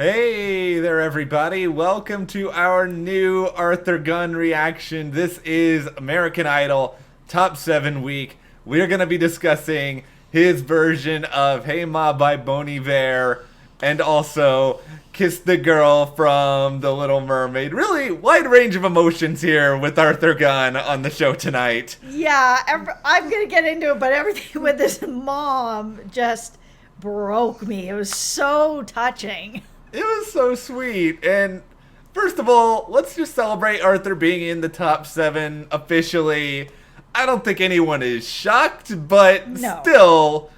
Hey there, everybody. Welcome to our new Arthur Gunn reaction. This is American Idol Top 7 week. We're going to be discussing his version of Hey Ma by Bon Iver and also Kiss the Girl from The Little Mermaid. Really wide range of emotions here with Arthur Gunn on the show tonight. Yeah, I'm going to get into it, but everything with his mom just broke me. It was so touching. It was so sweet. And first of all, let's just celebrate Arthur being in the top 7 officially. I don't think anyone is shocked, but No. still,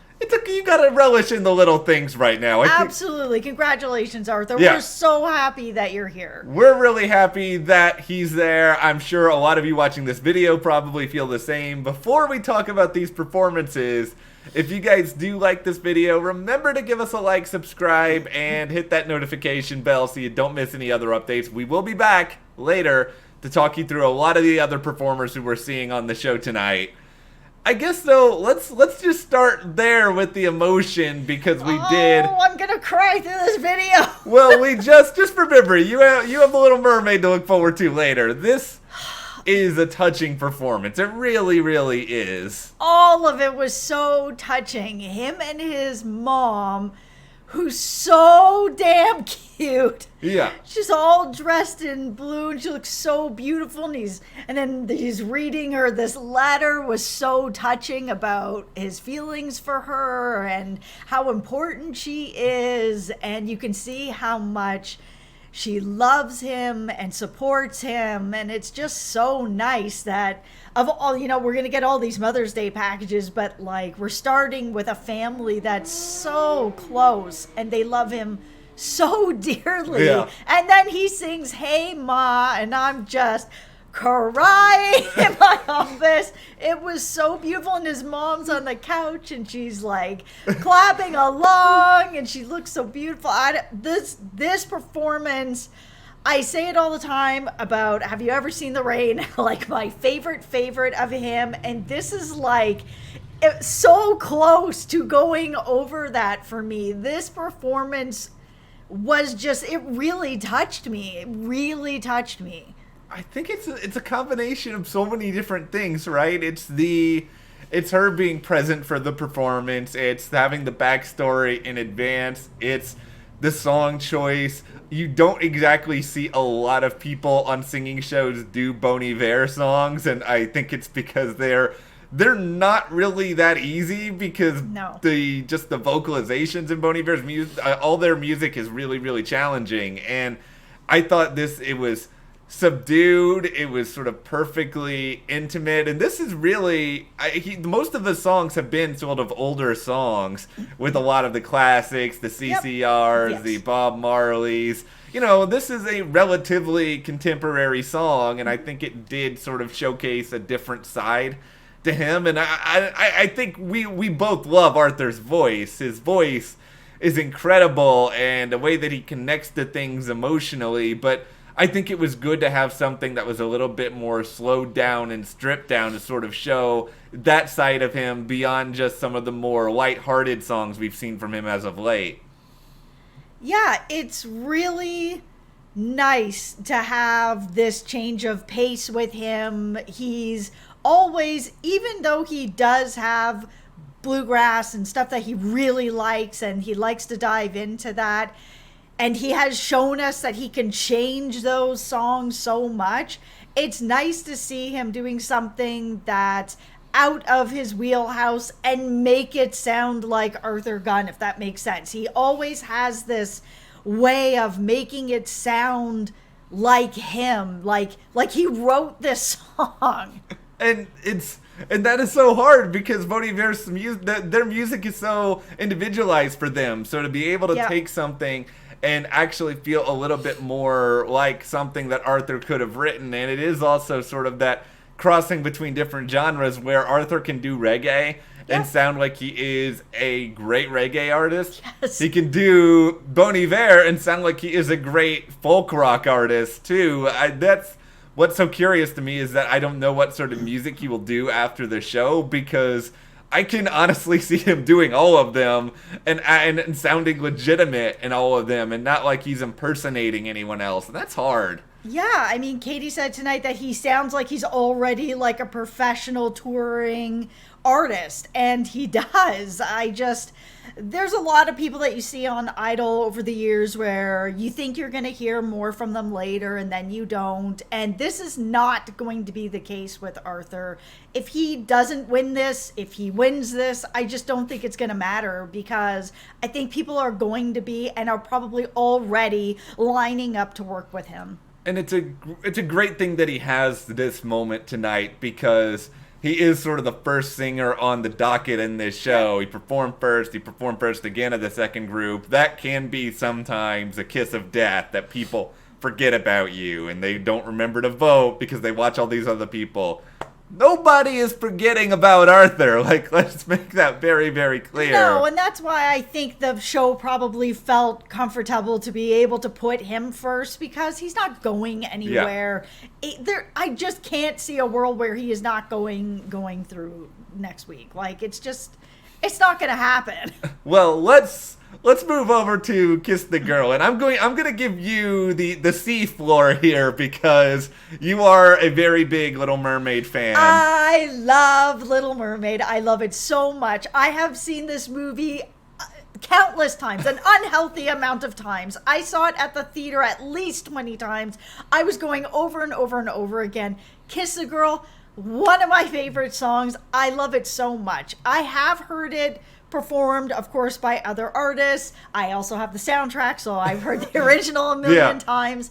you gotta relish in the little things right now. Absolutely. Congratulations, Arthur. Yeah. We're so happy that you're here. We're really happy that he's there. I'm sure a lot of you watching this video probably feel the same. Before we talk about these performances, if you guys do like this video, remember to give us a like, subscribe, and hit that notification bell so you don't miss any other updates. We will be back later to talk you through a lot of the other performers who we're seeing on the show tonight. I guess though, let's just start there with the emotion because we did. Oh, I'm gonna cry through this video. Well, we just remember you have the Little Mermaid to look forward to later. This is a touching performance. It really, really is. All of it was so touching. Him and his mom, who's so damn cute. Yeah. She's all dressed in blue and she looks so beautiful, and then he's reading her this letter was so touching about his feelings for her and how important she is, and you can see how much she loves him and supports him, and it's just so nice that of all, we're going to get all these Mother's Day packages, but like we're starting with a family that's so close and they love him so dearly. Yeah. And then he sings Hey Ma, and I'm just crying in my office. It was so beautiful, and his mom's on the couch and she's like clapping along and she looks so beautiful. This performance, I say it all the time about Have You Ever Seen the Rain? Like my favorite of him, and this is like so close to going over that for me. This performance was just, it really touched me. It really touched me. I think it's a combination of so many different things, right? It's her being present for the performance. It's having the backstory in advance. It's the song choice. You don't exactly see a lot of people on singing shows do Bon Iver songs, and I think it's because they're not really that easy because No. the vocalizations in Bon Iver's music, all their music is really, really challenging. And I thought it was subdued. It was sort of perfectly intimate, and this is really most of the songs have been sort of older songs with a lot of the classics, the CCRs, Yes. the Bob Marleys. This is a relatively contemporary song, and I think it did sort of showcase a different side to him. And I think we both love Arthur's voice. His voice is incredible, and the way that he connects to things emotionally, but I think it was good to have something that was a little bit more slowed down and stripped down to sort of show that side of him beyond just some of the more lighthearted songs we've seen from him as of late. Yeah, it's really nice to have this change of pace with him. He's always, even though he does have bluegrass and stuff that he really likes and he likes to dive into that, and he has shown us that he can change those songs so much. It's nice to see him doing something that's out of his wheelhouse and make it sound like Arthur Gunn, if that makes sense. He always has this way of making it sound like him, like he wrote this song. And that is so hard because Bon Iver's music, their music is so individualized for them. So to be able to take something and actually feel a little bit more like something that Arthur could have written, and it is also sort of that crossing between different genres where Arthur can do reggae and sound like he is a great reggae artist. Yes. He can do Bon Iver and sound like he is a great folk rock artist too. That's what's so curious to me, is that I don't know what sort of music he will do after the show, because I can honestly see him doing all of them and sounding legitimate in all of them and not like he's impersonating anyone else. And that's hard. Yeah, I mean, Katie said tonight that he sounds like he's already like a professional touring artist, and he does. There's a lot of people that you see on Idol over the years where you think you're going to hear more from them later and then you don't. And this is not going to be the case with Arthur. If he doesn't win this, if he wins this, I just don't think it's going to matter, because I think people are going to be and are probably already lining up to work with him. And it's a great thing that he has this moment tonight, because he is sort of the first singer on the docket in this show. He performed first again at the second group. That can be sometimes a kiss of death, that people forget about you and they don't remember to vote because they watch all these other people. Nobody is forgetting about Arthur. Like, let's make that very, very clear. No, and that's why I think the show probably felt comfortable to be able to put him first, because he's not going anywhere. Yeah. I just can't see a world where he is not going through next week. Like, it's not going to happen. Well, let's move over to Kiss the Girl, and I'm going to give you the C floor here, because you are a very big Little Mermaid fan. I love Little Mermaid. I love it so much. I have seen this movie countless times, an unhealthy amount of times. I saw it at the theater at least 20 times. I was going over and over and over again. Kiss the Girl, one of my favorite songs. I love it so much. I have heard it performed, of course, by other artists. I also have the soundtrack, so I've heard the original a million times.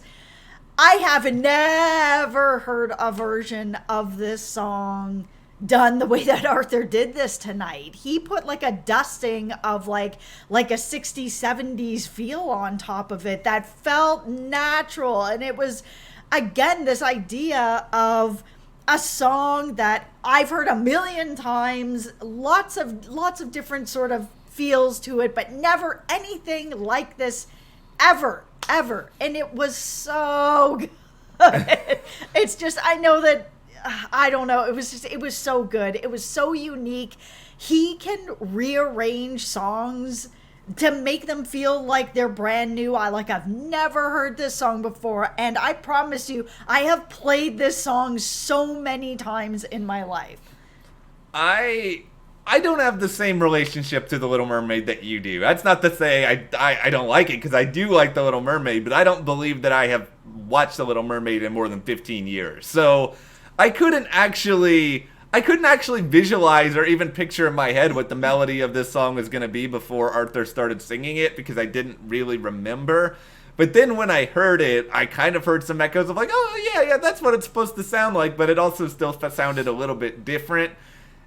I have never heard a version of this song done the way that Arthur did this tonight. He put like a dusting of like a 60s, 70s feel on top of it that felt natural. And it was, again, this idea of a song that I've heard a million times, lots of different sort of feels to it, but never anything like this ever. And it was so good. It's just, I know that, I don't know, it was so good. It was so unique. He can rearrange songs to make them feel like they're brand new. I've never heard this song before, and I promise you, I have played this song so many times in my life. I don't have the same relationship to The Little Mermaid that you do. That's not to say I don't like it, because I do like The Little Mermaid, but I don't believe that I have watched The Little Mermaid in more than 15 years. So I couldn't actually visualize or even picture in my head what the melody of this song was going to be before Arthur started singing it, because I didn't really remember. But then when I heard it, I kind of heard some echoes of like, oh, yeah, that's what it's supposed to sound like, but it also still sounded a little bit different.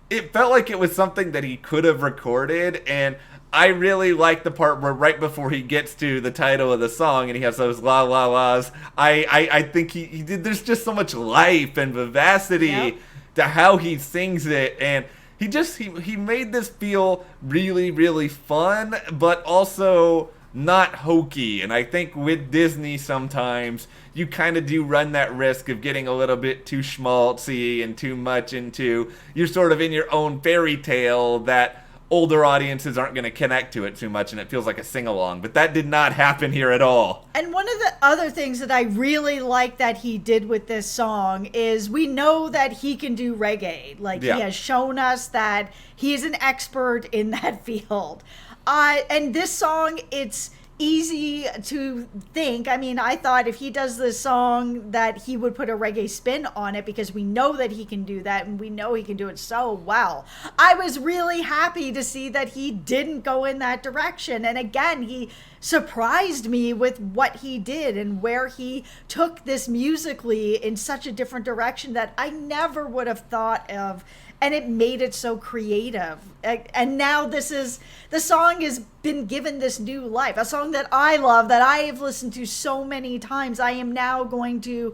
It felt like it was something that he could have recorded, and I really like the part where right before he gets to the title of the song and he has those la la la's. I think he did. There's just so much life and vivacity to how he sings it, and he made this feel really, really fun, but also not hokey. And I think with Disney sometimes you kind of do run that risk of getting a little bit too schmaltzy and too much into, you're sort of in your own fairy tale that older audiences aren't going to connect to it too much, and it feels like a sing-along. But that did not happen here at all. And one of the other things that I really like that he did with this song is we know that he can do reggae. He has shown us that he is an expert in that field. And this song, it's easy to think. I mean, I thought if he does this song that he would put a reggae spin on it, because we know that he can do that, and we know he can do it so well. I was really happy to see that he didn't go in that direction. And again, he surprised me with what he did and where he took this musically in such a different direction that I never would have thought of. And it made it so creative. And now the song has been given this new life. A song that I love, that I have listened to so many times. I am now going to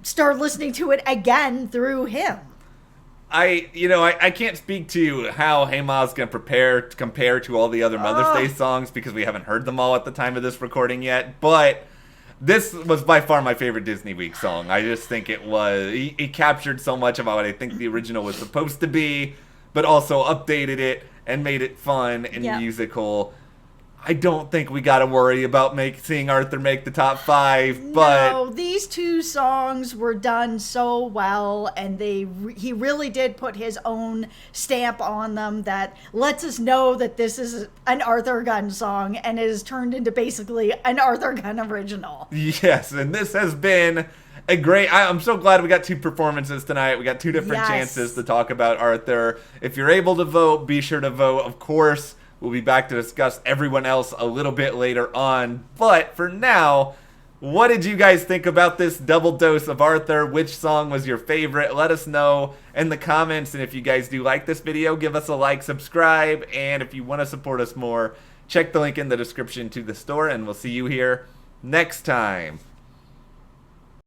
start listening to it again through him. I can't speak to how Hey Ma's going to compare to all the other Mother's Day songs, because we haven't heard them all at the time of this recording yet. But this was by far my favorite Disney Week song. I just think it was, he captured so much about what I think the original was supposed to be, but also updated it and made it fun and musical. I don't think we got to worry about seeing Arthur make the top 5, but no, these 2 songs were done so well, and he really did put his own stamp on them that lets us know that this is an Arthur Gunn song and it is turned into basically an Arthur Gunn original. Yes, and this has been a great... I'm so glad we got 2 performances tonight. We got 2 different chances to talk about Arthur. If you're able to vote, be sure to vote, of course. We'll be back to discuss everyone else a little bit later on. But for now, what did you guys think about this double dose of Arthur? Which song was your favorite? Let us know in the comments. And if you guys do like this video, give us a like, subscribe. And if you want to support us more, check the link in the description to the store. And we'll see you here next time.